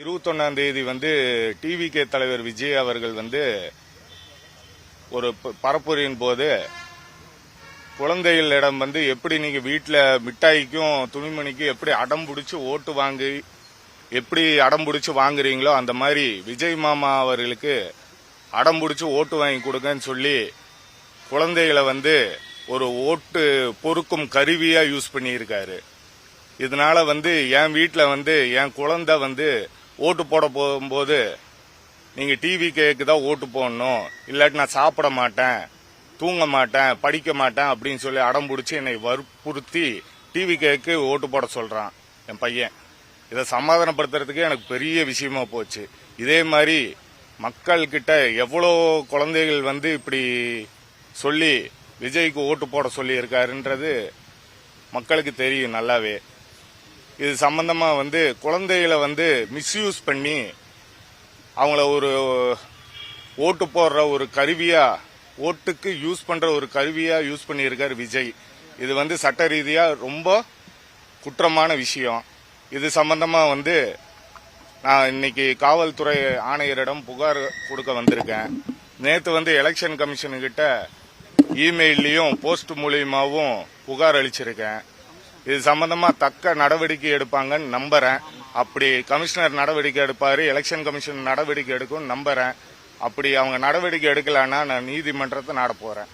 21ஆம் தேதி டிவிகே தலைவர் விஜய் அவர்கள் ஒரு பரப்புரையின் போது குழந்தைகளிடம் எப்படி நீங்க வீட்டில் மிட்டாய்க்கும் துணிமணிக்கும் எப்படி அடம் பிடிச்சி ஓட்டு வாங்கி எப்படி அடம் பிடிச்சி வாங்குறீங்களோ அந்த மாதிரி விஜய் மாமா அவர்களுக்கு அடம் பிடிச்சி ஓட்டு வாங்கி கொடுங்கன்னு சொல்லி குழந்தைகளை ஒரு ஓட்டு பொறுக்கும் கருவியா யூஸ் பண்ணியிருக்காரு. இதனால என் வீட்டில் என் குழந்தை ஓட்டு போட போகும்போது நீங்க டிவிகேக்கு தான் ஓட்டு போடணும், இல்லாட்டி நான் சாப்பிட மாட்டேன், தூங்க மாட்டேன், படிக்க மாட்டேன் அப்படின்னு சொல்லி அடம் பிடிச்சி என்னை வற்புறுத்தி டிவிகேக்கு ஓட்டு போட சொல்றான் என் பையன். இதை சமாதானப்படுத்துறதுக்கு எனக்கு பெரிய விஷயமா போச்சு. இதே மாதிரி மக்கள் கிட்ட எவ்வளோ குழந்தைகள் இப்படி சொல்லி விஜய்க்கு ஓட்டு போட சொல்லி இருக்காருன்றது மக்களுக்கு தெரியும் நல்லாவே. இது சம்பந்தமா குழந்தைகளை மிஸ்யூஸ் பண்ணி அவங்கள ஒரு ஓட்டு போடுற ஒரு கருவியா, ஓட்டுக்கு யூஸ் பண்ற ஒரு கருவியா யூஸ் பண்ணியிருக்காரு விஜய். இது சட்ட ரீதியா ரொம்ப குற்றமான விஷயம். இது சம்பந்தமா நான் இன்னைக்கு காவல்துறை ஆணையரிடம் புகார் கொடுக்க வந்திருக்கேன். நேத்து எலெக்ஷன் கமிஷன் கிட்ட இமெயிலையும் போஸ்ட் மூலியமாவும் புகார் அளிச்சிருக்கேன். இது சம்பந்தமா தக்க நடவடிக்கை எடுப்பாங்கன்னு நம்புறேன். அப்படி கமிஷனர் நடவடிக்கை எடுப்பாரு, எலெக்ஷன் கமிஷன் நடவடிக்கை எடுக்கும் நம்புறேன். அப்படி அவங்க நடவடிக்கை எடுக்கலன்னா நான் நீதிமன்றத்தை நாட போறேன்.